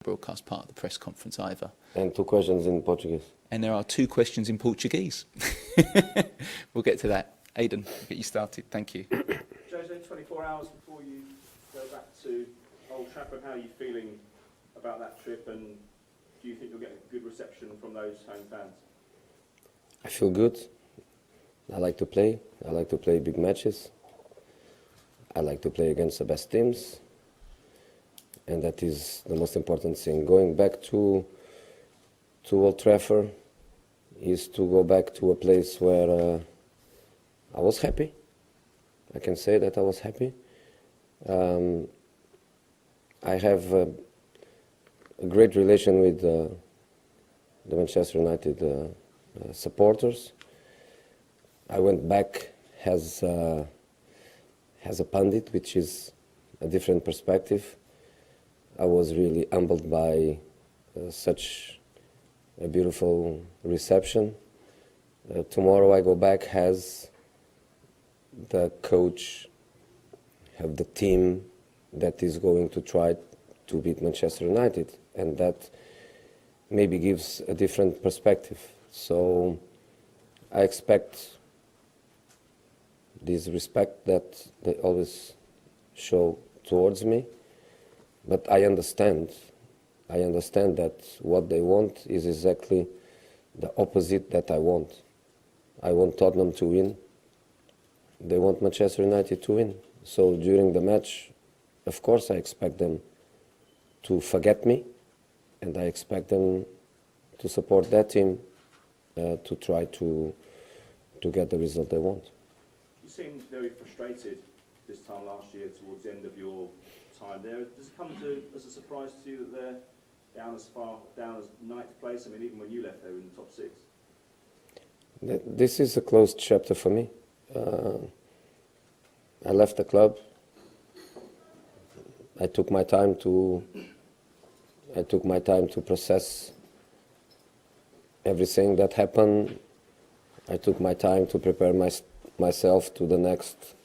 broadcast part of the press conference either. And 2 questions in Portuguese. And there are 2 questions in Portuguese. We'll get to that. Aidan, we'll get you started. Thank you. Jose, 24 hours before you go back to Old Trafford, how are you feeling about that trip, and do you think you'll get a good reception from those home fans? I feel good. I like to play. I like to play big matches. I like to play against the best teams. And that is the most important thing. Going back to Old Trafford is to go back to a place where I was happy. I can say that I was happy. I have a great relation with the Manchester United supporters. I went back as a pundit, which is a different perspective. I was really humbled by such a beautiful reception. Tomorrow I go back as the coach of the team that is going to try to beat Manchester United, and that maybe gives a different perspective. So I expect this respect that they always show towards me. But I understand that what they want is exactly the opposite that I want. I want Tottenham to win. They want Manchester United to win. So during the match, of course I expect them to forget me, and I expect them to support that team to try to get the result they want. You seemed very frustrated this time last year towards the end of your time there. Does it come as a surprise to you that they're down as ninth place? I mean, even when you left, they were in the top 6. This is a closed chapter for me. I left the club. I took my time to process everything that happened. I took my time to prepare myself to the next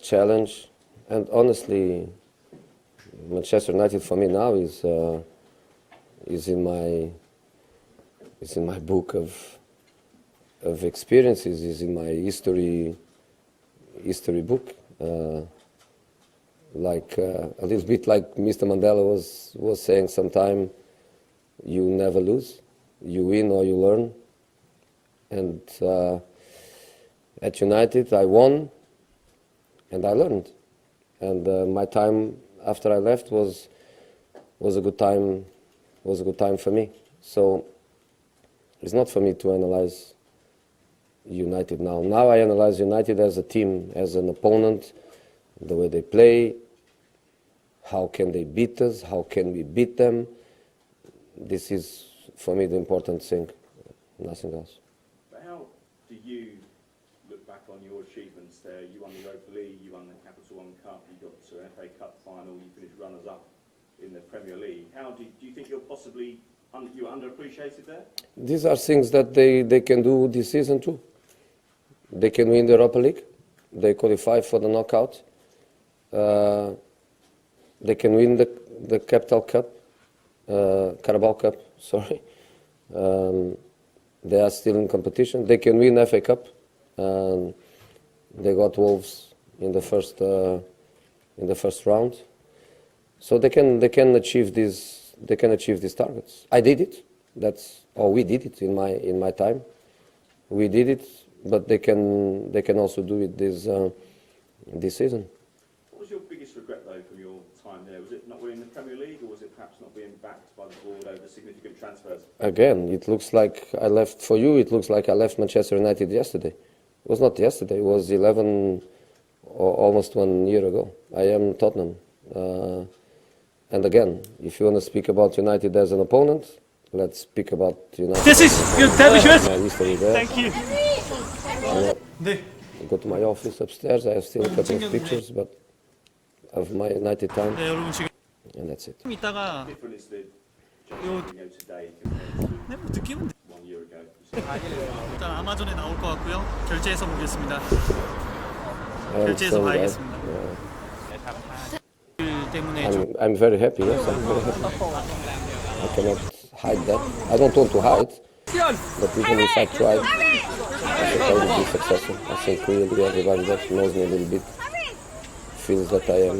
challenge. And honestly, Manchester United for me now is in my book of experiences, is in my history book. A little bit like Mr. Mandela was saying sometime, you never lose, you win or you learn. And at United I won and I learned. And my time after I left was a good time. For me. So it's not for me to analyze United now. Now I analyze United as a team, as an opponent, the way they play. How can they beat us? How can we beat them? This is for me the important thing, nothing else. But how do you look back on your achievements there? You won the Europa League, you won the Capital One Cup, you got to an FA Cup final, you finished runners-up in the Premier League. How do you think you're possibly underappreciated there? These are things that they can do this season too. They can win the Europa League. They qualify for the knockout. They can win the Capital Cup, Carabao Cup. Sorry. They are still in competition. They can win FA Cup. They got Wolves in the first round. So they can achieve these targets. I did it. We did it in my time. We did it, but they can also do it this season. What was your biggest regret though from your time there? Was it not winning the Premier League, or was it perhaps not being backed by the board over significant transfers? Again, it looks like I left for you. It looks like I left Manchester United yesterday. It was not yesterday. It was 11 or almost 1 year ago. I am Tottenham. And again, if you want to speak about United as an opponent, let's speak about United. This is my history there. Thank you. I go to my office upstairs. I have still a couple of pictures, but of my United time. 네, 여러분 지금 And that's it. 이따가 Different is the Josemo리뉴 today compared to 네, 뭐 느낌은 1 year ago. 일단 아마존에 나올 것 같고요. 결제해서 보겠습니다. I 결제해서 understand, 봐야겠습니다. 때문에 I'm very happy. Yes, I'm very happy. I cannot hide that. I don't want to hide, but even if I tried, I think I will be successful. I think really everybody that knows me a little bit feels that I am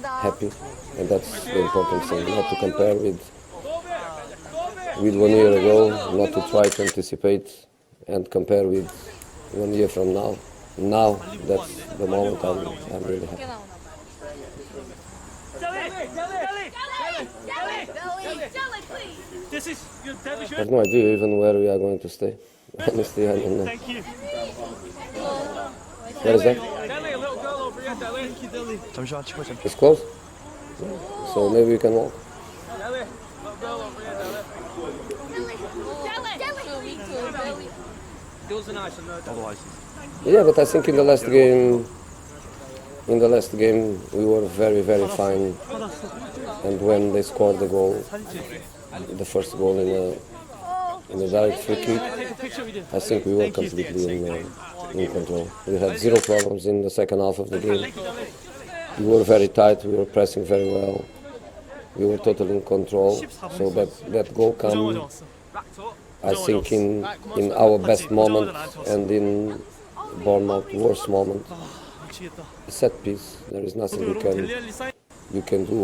happy, and that's the important thing. Not to compare with 1 year ago, not to try to anticipate and compare with 1 year from now. Now, that's the moment I'm really happy. This is your debut. I have no idea even where we are going to stay. Honestly, I don't know. Thank you. Where is that? Deli, a little girl over here, Deli. Thank you, Deli. It's close? So maybe we can walk. Deli, little girl over here, Deli. Those are nice and otherwise. Yeah, but I think in the last game, we were very, very fine. And when they scored the goal, the first goal in a direct free kick, I think we were completely in control. We had zero problems in the second half of the game. We were very tight. We were pressing very well. We were totally in control. So that goal came, I think, in our best moment and in Bournemouth's worst moment. Set piece. There is nothing you can do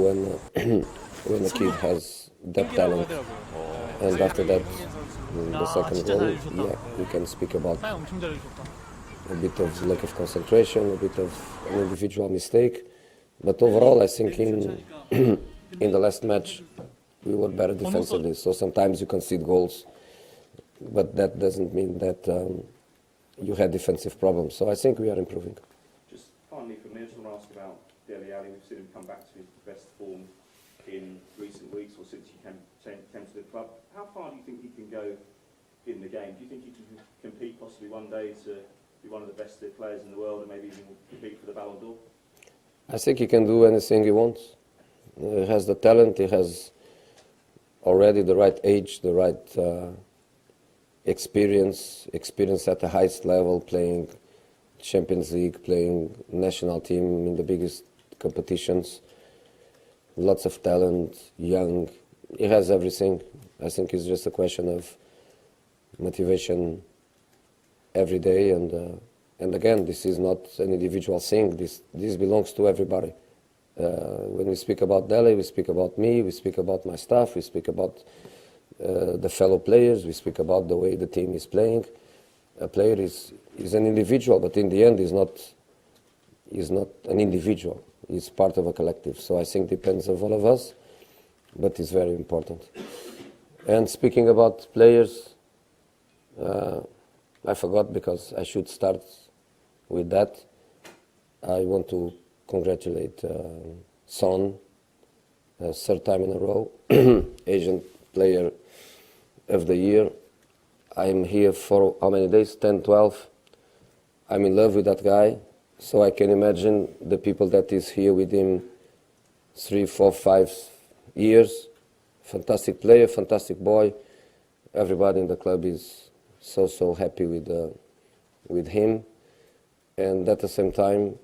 when a kid has that talent. And after that, the second goal, yeah, we can speak about a bit of lack of concentration, a bit of an individual mistake. But overall, I think in the last match, we were better defensively. So sometimes you concede goals, but that doesn't mean that you had defensive problems. So I think we are improving. Just finally from me, I just want to ask about Dele Alli. We've seen him come back to his best form in recent weeks or since he came to the club. How far do you think he can go in the game? Do you think he can compete possibly one day to be one of the best players in the world and maybe even compete for the Ballon d'Or? I think he can do anything he wants. He has the talent, he has already the right age, the right experience at the highest level, playing Champions League, playing national team in the biggest competitions. Lots of talent, young. He has everything. I think it's just a question of motivation every day. And again, this is not an individual thing. This belongs to everybody. When we speak about Dele, we speak about me, we speak about my staff, we speak about the fellow players, we speak about the way the team is playing. A player is an individual, but in the end is not an individual. He's part of a collective. So I think it depends on all of us, but it's very important. And speaking about players, I forgot because I should start with that. I want to congratulate Son, third time in a row, Asian Player of the Year. I'm here for how many days? 10, 12. I'm in love with that guy, so I can imagine the people that is here with him 3, 4, 5 years. Fantastic player, fantastic boy. Everybody in the club is so happy with him. And at the same time,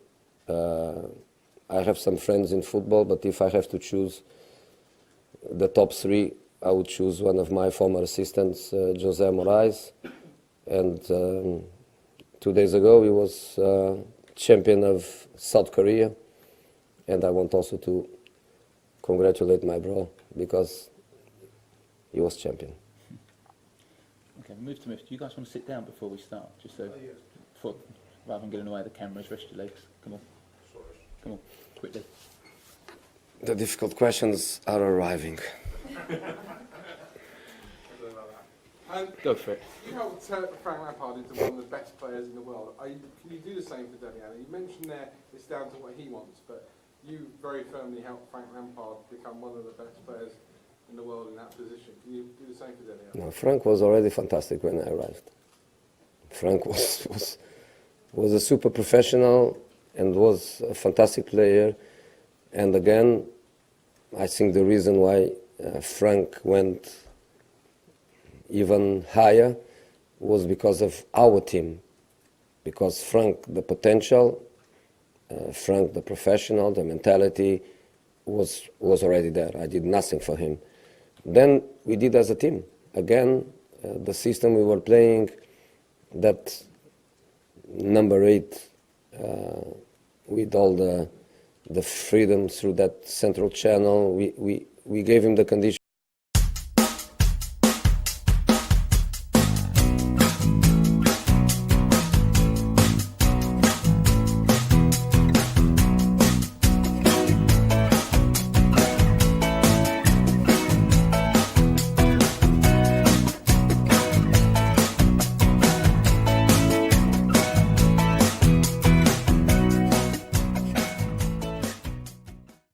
I have some friends in football, but if I have to choose the top 3, I would choose one of my former assistants, Josemori뉴. And 2 days ago, he was champion of South Korea. And I want also to congratulate my bro, because he was champion. Okay, move to move. Do you guys want to sit down before we start? Just so, rather than getting away the cameras, rest your legs. Come on, quickly. The difficult questions are arriving. Go for it. You helped Frank Lampard into one of the best players in the world. Can you do the same for Dele Alli? You mentioned there it's down to what he wants, but you very firmly helped Frank Lampard become one of the best players in the world in that position. Can you do the same for Dele Alli? No, Frank was already fantastic when I arrived. Frank was a super professional and was a fantastic player. And again, I think the reason why Frank went even higher was because of our team. Because Frank, the potential, Frank, the professional, the mentality, was already there. I did nothing for him. Then we did as a team. Again, the system we were playing, that number 8, with all the freedom through that central channel, we gave him the conditions